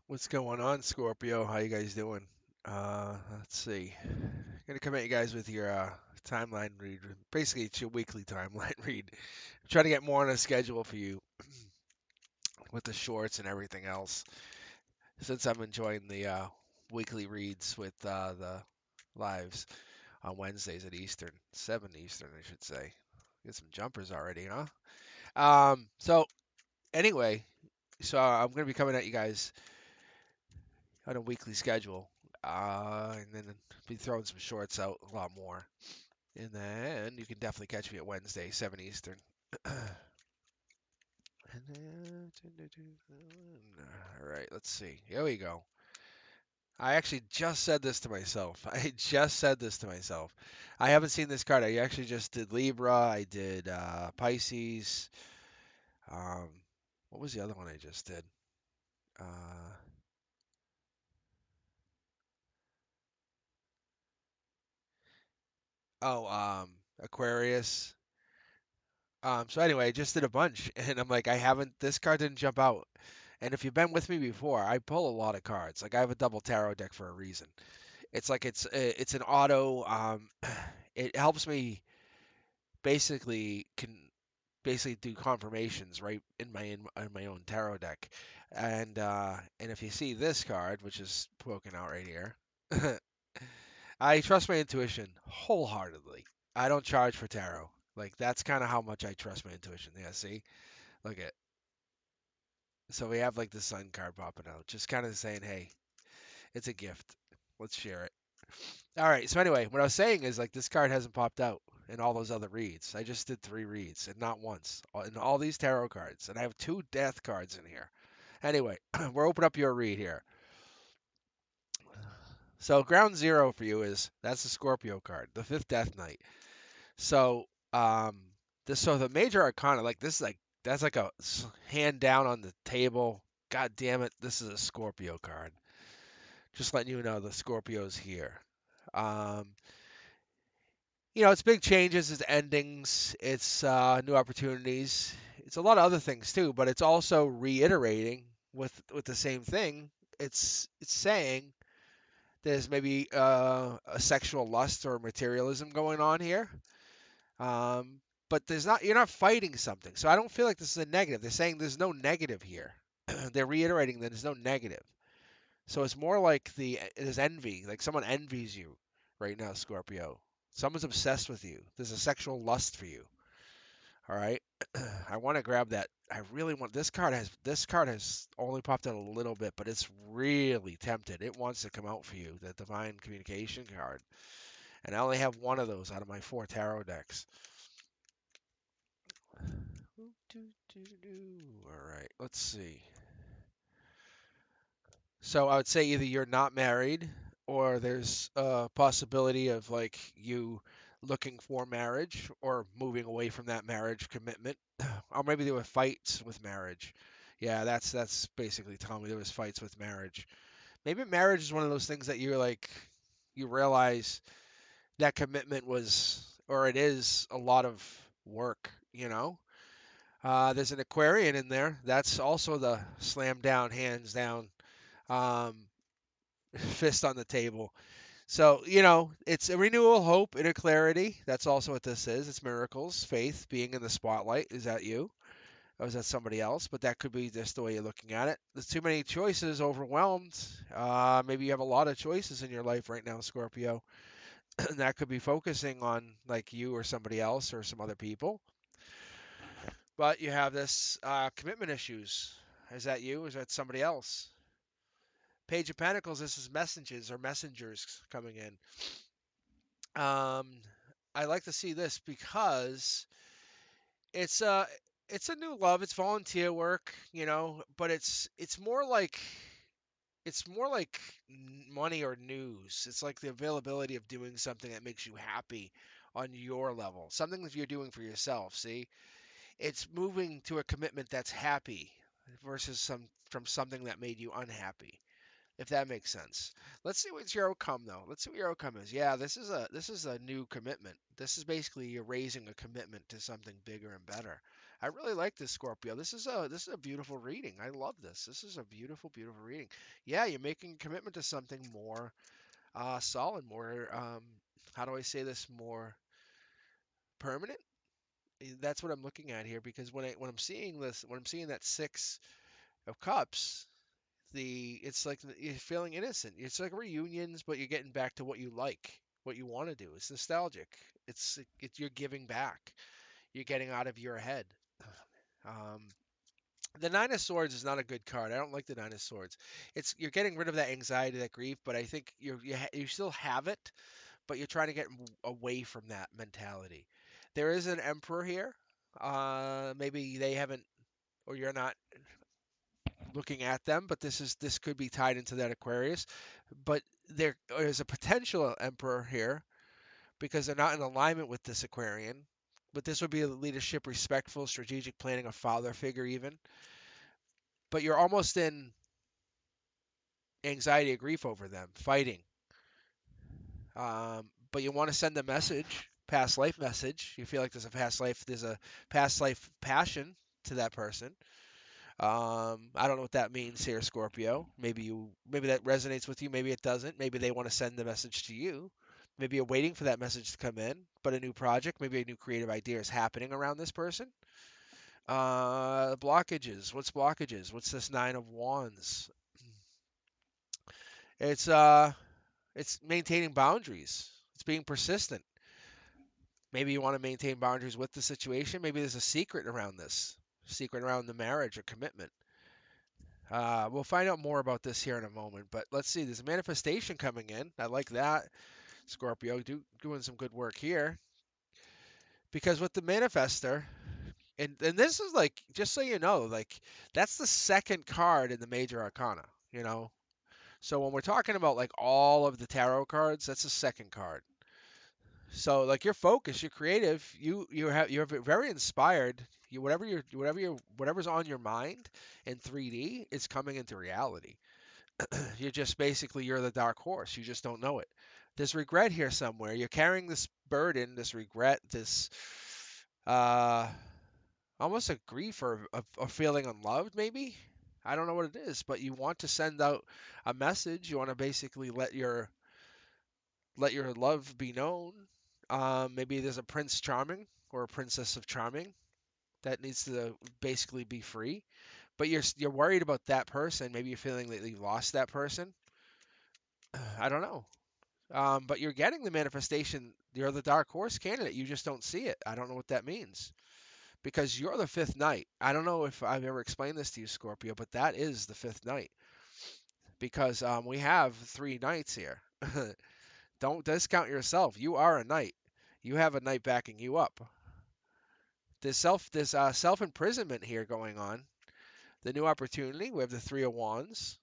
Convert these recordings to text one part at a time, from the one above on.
What's going on, Scorpio? How you guys doing? Let's see. Gonna come at you guys with your timeline read. Basically, it's your weekly timeline read. Try to get more on a schedule for you with the shorts and everything else. Since I'm enjoying the weekly reads with the lives on Wednesdays at Eastern, 7 Eastern, I should say. Get some jumpers already, huh? So anyway, I'm gonna be coming at you guys on a weekly schedule. And then be throwing some shorts out a lot more. And then you can definitely catch me at Wednesday, 7 Eastern. All right, let's see. Here we go. I actually just said this to myself. I just said this to myself. I haven't seen this card. I actually just did Libra. I did Pisces. Um, what was the other one I just did? Uh, oh, Aquarius. So anyway, I just did a bunch, and I'm like, I haven't. This card didn't jump out. And if you've been with me before, I pull a lot of cards. Like I have a double tarot deck for a reason. It's like it's an auto. It helps me can basically do confirmations right in my own tarot deck. And if you see this card, which is poking out right here, I trust my intuition wholeheartedly. I don't charge for tarot. Like that's kind of how much I trust my intuition. Yeah, see, look at. So we have like the sun card popping out, just kind of saying, hey, it's a gift. Let's share it. All right. So anyway, what I was saying is like this card hasn't popped out in all those other reads. I just did 3 reads and not once in all these tarot cards, and I have 2 death cards in here. Anyway, we're open up your read here. So ground zero for you is that's the Scorpio card, the fifth Death Knight. So um, the major arcana like this is like that's like hand down on the table. God damn it, this is a Scorpio card. Just letting you know the Scorpio's here. Um, it's big changes, it's endings, it's new opportunities. It's a lot of other things too, but it's also reiterating with the same thing. It's saying there's maybe a sexual lust or materialism going on here. Um, but there's not you're not fighting something. So I don't feel like this is a negative. They're saying there's no negative here. They're reiterating that there's no negative. So it's more like there's envy, like someone envies you right now, Scorpio. Someone's obsessed with you. There's a sexual lust for you. All right. I want to grab that. I really want this card has only popped out a little bit, but it's really tempted. It wants to come out for you, the divine communication card. And I only have one of those out of my 4 tarot decks. All right, let's see. So I would say either you're not married or there's a possibility of like you looking for marriage or moving away from that marriage commitment. Or maybe there were fights with marriage. Yeah, that's basically telling me there was fights with marriage. Maybe marriage is one of those things that you're like you realize that commitment was or it is a lot of work. There's an Aquarian in there. That's also the slam down, hands down. Um, Fist on the table. So, it's a renewal, hope, inner clarity. That's also what this is. It's miracles, faith, being in the spotlight. Is that you? Or is that somebody else? But that could be just the way you're looking at it. There's too many choices, overwhelmed. Maybe you have a lot of choices in your life right now, Scorpio. And that could be focusing on like you or somebody else or some other people. But you have this commitment issues. Is that you? Is that somebody else? Page of Pentacles, this is messages or messengers coming in. Um, I like to see this because it's a it's a new love. It's volunteer work, but it's more like money or news. It's like the availability of doing something that makes you happy on your level, something that you're doing for yourself. See, it's moving to a commitment that's happy versus from something that made you unhappy. If that makes sense. Let's see what's your outcome though. Let's see what your outcome is. Yeah, this is a new commitment. This is basically you're raising a commitment to something bigger and better. I really like this, Scorpio. This is a beautiful reading. I love this. This is a beautiful, beautiful reading. Yeah, you're making a commitment to something more solid, more how do I say this, more permanent. That's what I'm looking at here because when I'm seeing this, when I'm seeing that Six of Cups, it's like you're feeling innocent. It's like reunions, but you're getting back to what you like, what you want to do. It's nostalgic. You're giving back. You're getting out of your head. Um, the Nine of Swords is not a good card. I don't like the Nine of Swords. It's you're getting rid of that anxiety, that grief, but I think you still have it, but you're trying to get away from that mentality. There is an Emperor here. Maybe they haven't, or you're not looking at them, but this could be tied into that Aquarius. But there is a potential Emperor here because they're not in alignment with this Aquarian. But this would be a leadership, respectful, strategic planning, a father figure even. But you're almost in anxiety or grief over them, fighting. But you want to send a message, past life message. You feel like there's a past life passion to that person. I don't know what that means here, Scorpio. Maybe that resonates with you. Maybe it doesn't. Maybe they want to send the message to you. Maybe you're waiting for that message to come in, but a new project, maybe a new creative idea is happening around this person. Blockages. What's blockages? What's this Nine of Wands? It's it's maintaining boundaries. It's being persistent. Maybe you want to maintain boundaries with the situation. Maybe there's a secret around this, secret around the marriage or commitment. We'll find out more about this here in a moment, but let's see. There's a manifestation coming in. I like that, Scorpio. Doing some good work here because with the manifester, and this is like just so you know, like that's the second card in the major arcana. You know, so when we're talking about like all of the tarot cards, that's the second card. So like you're focused, you're creative, you're very inspired. Whatever's on your mind in 3D is coming into reality. You're just basically you're the dark horse. You just don't know it. There's regret here somewhere. You're carrying this burden, this regret, this uh almost a grief or a feeling unloved maybe. I don't know what it is, but you want to send out a message. You want to basically let your love be known. Maybe there's a Prince Charming or a Princess of Charming that needs to basically be free, but you're worried about that person. Maybe you're feeling that you lost that person. I don't know. But you're getting the manifestation. You're the dark horse candidate. You just don't see it. I don't know what that means because you're the fifth night. I don't know if I've ever explained this to you, Scorpio, but that is the fifth night because we have three nights here. Don't discount yourself. You are a knight. You have a knight backing you up. This self imprisonment here going on. The new opportunity. We have the Three of Wands,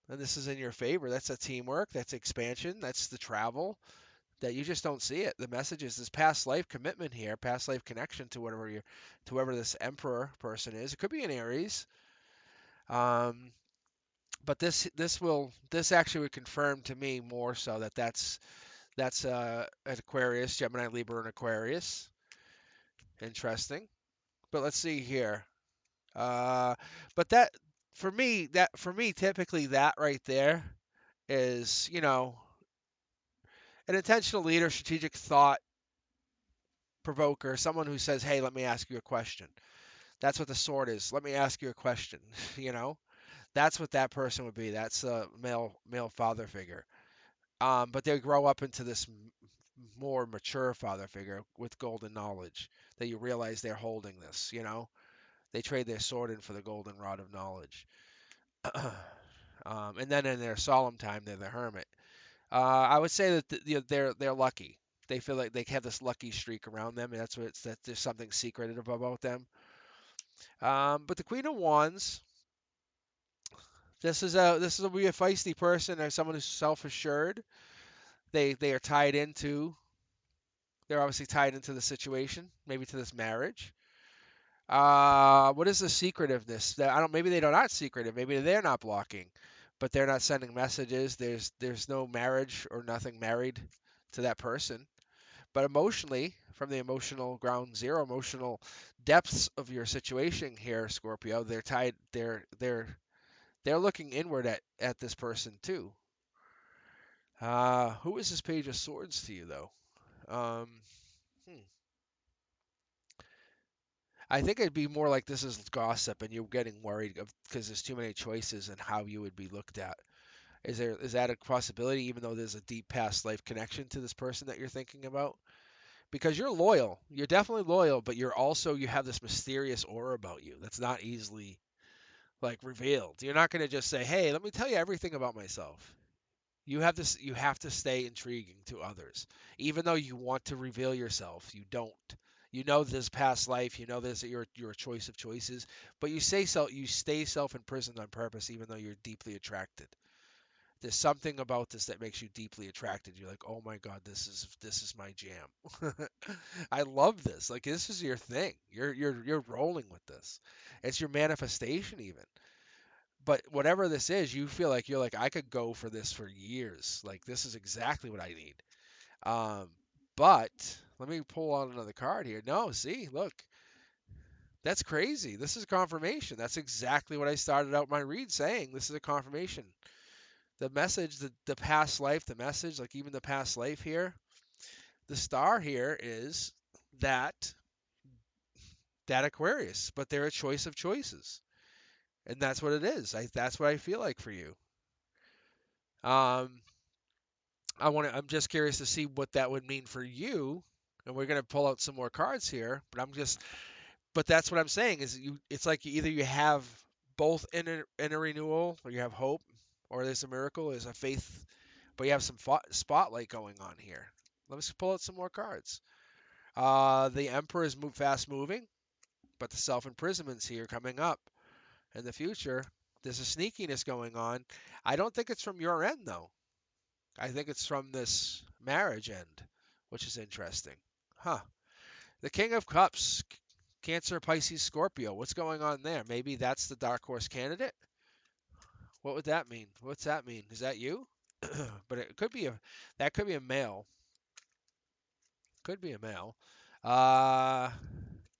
and this is in your favor. That's a teamwork. That's expansion. That's the travel. That you just don't see it. The message is this past life commitment here, past life connection to whoever this Emperor person is. It could be an Aries. Um, but this actually would confirm to me more so that that's an Aquarius, Gemini, Libra, and Aquarius. Interesting. But let's see here. Uh, but for me, typically that right there is, an intentional leader, strategic thought provoker, someone who says, "Hey, let me ask you a question." That's what the sword is. Let me ask you a question. you know, that's what that person would be. That's a male father figure. But they grow up into this more mature father figure with golden knowledge that you realize they're holding this. They trade their sword in for the golden rod of knowledge. And then in their solemn time, they're the hermit. I would say that they're lucky. They feel like they have this lucky streak around them, and that's what it's that there's something secretive about them. But the Queen of Wands, this is a be a feisty person or someone who's self-assured. They are tied into. They're obviously tied into the situation, maybe to this marriage. What is the secretiveness? That I don't. Maybe they're not secretive. Maybe they're not blocking, but they're not sending messages. There's no marriage or nothing married to that person. But emotionally, from the emotional ground zero, emotional depths of your situation here, Scorpio, they're tied. They're looking inward at this person too. Who is this Page of Swords to you, though? Um, hmm. I think it'd be more like this is gossip, and you're getting worried because there's too many choices and how you would be looked at. Is that a possibility, even though there's a deep past life connection to this person that you're thinking about? Because you're loyal, you're definitely loyal, but you have this mysterious aura about you that's not easily like revealed. You're not going to just say, "Hey, let me tell you everything about myself." You have to stay intriguing to others. Even though you want to reveal yourself, you don't. You know this past life, you know this your choice of choices, but you stay self-imprisoned on purpose even though you're deeply attracted. There's something about this that makes you deeply attracted. You're like, "Oh my God, this is my jam." I love this. Like this is your thing. You're rolling with this. It's your manifestation even. But whatever this is, you feel like you're like, I could go for this for years. Like this is exactly what I need. Um, but let me pull out another card here. No, see, look, that's crazy. This is confirmation. That's exactly what I started out my read saying. This is a confirmation. The message, the past life, the message, like even the past life here, the star here is that that Aquarius, but they're a choice of choices. And that's what it is. That's what I feel like for you. Um, I'm just curious to see what that would mean for you. And we're gonna pull out some more cards here, but that's what I'm saying is it's like either you have both in a renewal, or you have hope, or there's a miracle, there's a faith, but you have some spotlight going on here. Let's pull out some more cards. The Emperor is fast moving, but the self imprisonment's here coming up in the future. There's a sneakiness going on. I don't think it's from your end though. I think it's from this marriage end, which is interesting. Huh. The King of Cups, Cancer, Pisces, Scorpio. What's going on there? Maybe that's the dark horse candidate? What would that mean? What's that mean? Is that you? But it could be that could be a male. Could be a male. Uh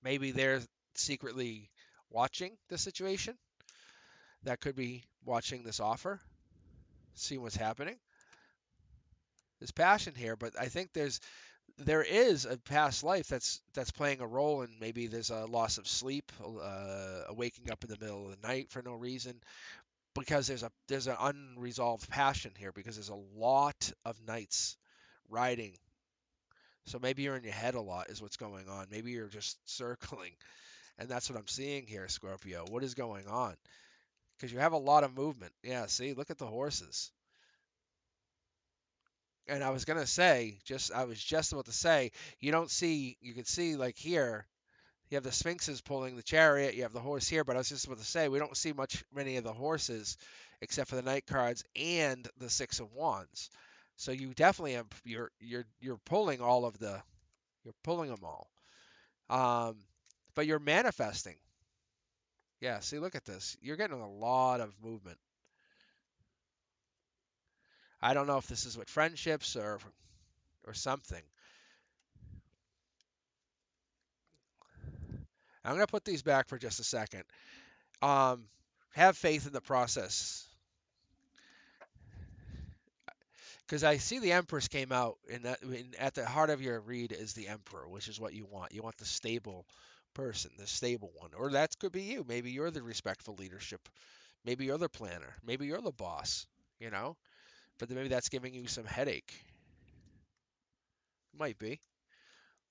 Maybe they're secretly watching the situation. That could be watching this offer, seeing what's happening. There's passion here, but I think there is a past life that's playing a role, and maybe there's a loss of sleep, a waking up in the middle of the night for no reason, because there's an unresolved passion here, because there's a lot of nights riding. So maybe you're in your head a lot is what's going on. Maybe you're just circling, and that's what I'm seeing here, Scorpio. What is going on? Because you have a lot of movement. Yeah, see, look at the horses. And I was just about to say, you can see like here, you have the sphinxes pulling the chariot, you have the horse here, but I was just about to say, we don't see many of the horses except for the knight cards and the six of wands. So you definitely have, you're pulling you're pulling them all. Um, but you're manifesting. Yeah, see, look at this. You're getting a lot of movement. I don't know if this is with friendships or something. I'm gonna put these back for just a second. Um, have faith in the process, because I see the Empress came out, and at the heart of your read is the Emperor, which is what you want. You want the stable person, the stable one, or that could be you. Maybe you're the respectful leadership. Maybe you're the planner. Maybe you're the boss. You know, but then maybe that's giving you some headache. Might be.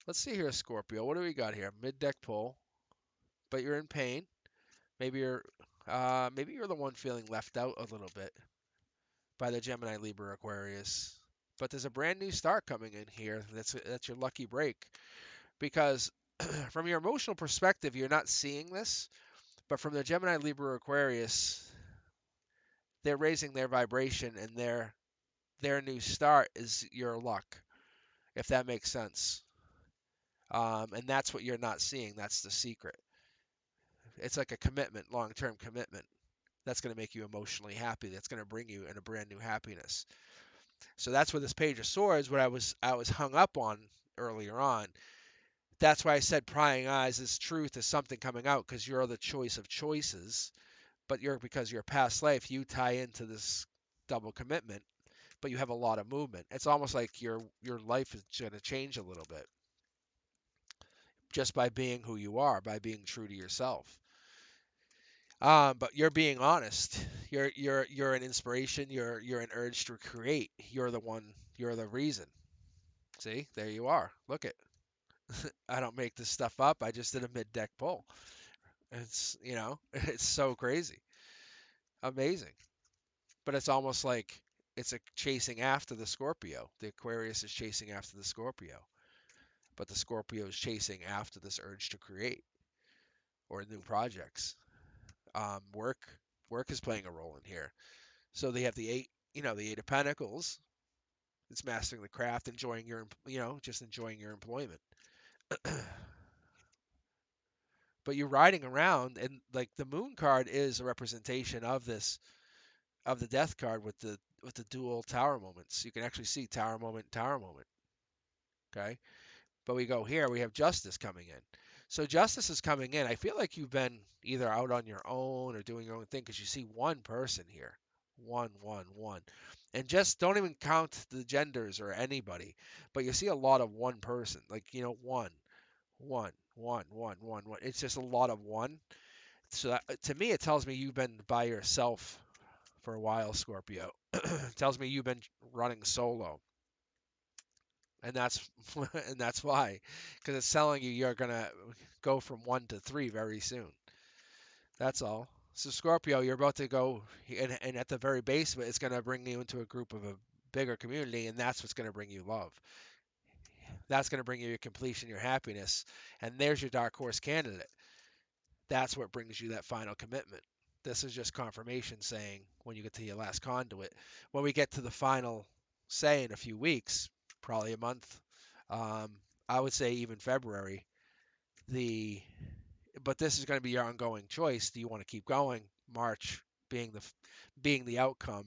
Let's see here, Scorpio. What do we got here? Mid deck pull, but you're in pain. Maybe you're the one feeling left out a little bit by the Gemini, Libra, Aquarius. But there's a brand new start coming in here. That's your lucky break, because from your emotional perspective, you're not seeing this, but from the Gemini, Libra, Aquarius, they're raising their vibration, and their new start is your luck, if that makes sense. And that's what you're not seeing. That's the secret. It's like a commitment, long-term commitment. That's going to make you emotionally happy. That's going to bring you in a brand new happiness. So that's where this Page of Swords, what I was hung up on earlier on. That's why I said prying eyes is truth, is something coming out, because you're the choice of choices, but because you're past life, you tie into this double commitment, but you have a lot of movement. It's almost like your life is going to change a little bit just by being who you are, by being true to yourself. But you're being honest. You're an inspiration. You're an urge to create. You're the one. You're the reason. See, there you are. Look it. I don't make this stuff up. I just did a mid deck pull. It's it's so crazy, amazing. But it's almost like it's a chasing after the Scorpio. The Aquarius is chasing after the Scorpio, but the Scorpio is chasing after this urge to create or new projects. Work is playing a role in here. So they have the eight, the Eight of Pentacles. It's mastering the craft, enjoying just enjoying your employment. But you're riding around, and like the Moon card is a representation of this, of the Death card with the dual Tower moments. You can actually see Tower moment, Tower moment. Okay, but we go here, we have Justice coming in. So Justice is coming in. I feel like you've been either out on your own or doing your own thing, because you see one person here, one, one, one, and just don't even count the genders or anybody, but you see a lot of one person, like one, one, one, one, one, one. It's just a lot of one. So to me, it tells me you've been by yourself for a while, Scorpio. It tells me you've been running solo, and that's and that's why, because it's telling you you're gonna go from one to three very soon. That's all. So Scorpio, you're about to go, and at the very base of it, it's gonna bring you into a group of a bigger community, and that's what's gonna bring you love. That's gonna bring you your completion, your happiness, and there's your dark horse candidate. That's what brings you that final commitment. This is just confirmation saying when you get to your last conduit. When we get to the final say in a few weeks, probably a month, um, I would say even February, the but this is going to be your ongoing choice. Do you want to keep going? March being the outcome.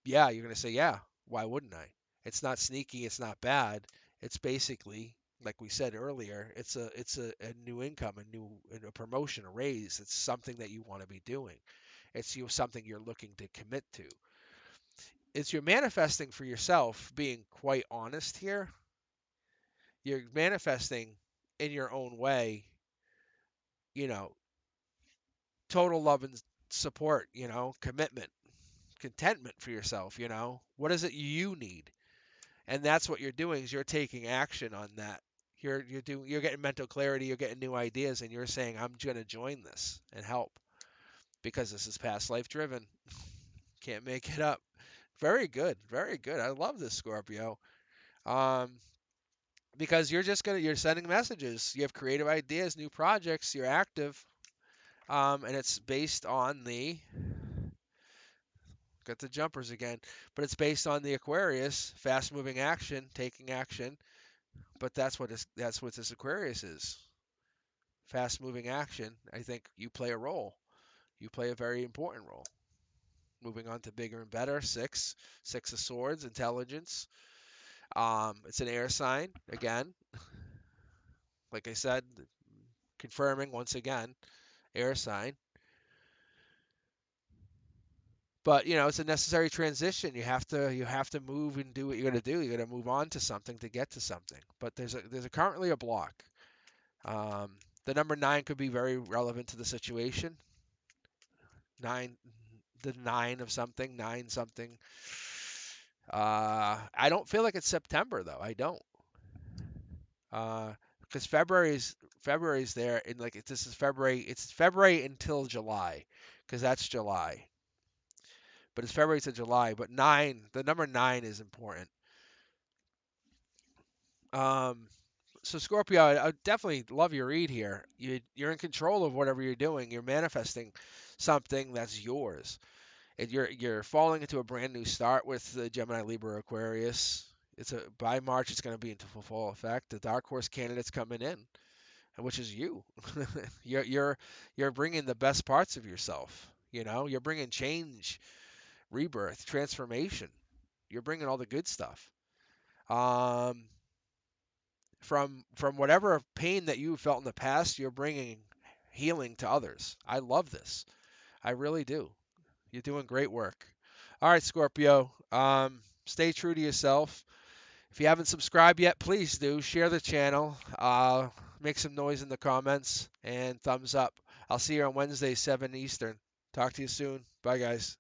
Yeah, you're going to say, yeah, why wouldn't I? It's not sneaky, it's not bad. It's basically, like we said earlier, it's a new income, a promotion, a raise. It's something that you want to be doing. It's something you're looking to commit to. It's you're manifesting for yourself, being quite honest here. You're manifesting in your own way, you know, total love and support, commitment, contentment for yourself, What is it you need? And that's what you're doing, is you're taking action on that. You're getting mental clarity, you're getting new ideas, and you're saying, I'm gonna join this and help, because this is past life driven. Can't make it up. Very good, very good. I love this, Scorpio. Um, because you're sending messages. You have creative ideas, new projects. You're active, and it's based on the got the jumpers again, but it's based on the Aquarius, fast moving action, taking action. But that's what this Aquarius is. Fast moving action. I think you play a role. You play a very important role. Moving on to bigger and better. Six of Swords, intelligence. It's an air sign again. Like I said, confirming once again, air sign. But it's a necessary transition. You have to move and do what you're gonna do. You gotta move on to something to get to something. But there's currently a block. The number nine could be very relevant to the situation. Nine, the nine of something, nine something. I don't feel like it's September though. I don't. Because February's there, and like this is February. It's February until July, because that's July. But it's February to July. But the number nine is important. Um, so Scorpio, I definitely love your read here. You're in control of whatever you're doing. You're manifesting something that's yours. And you're falling into a brand new start with the Gemini, Libra, Aquarius. By March it's going to be into full effect. The dark horse candidate's coming in, which is you. You're bringing the best parts of yourself. You're bringing change, rebirth, transformation. You're bringing all the good stuff. Um, from whatever pain that you felt in the past, you're bringing healing to others. I love this. I really do. You're doing great work. All right, Scorpio. Stay true to yourself. If you haven't subscribed yet, please do. Share the channel. Make some noise in the comments and thumbs up. I'll see you on Wednesday, 7 Eastern. Talk to you soon. Bye, guys.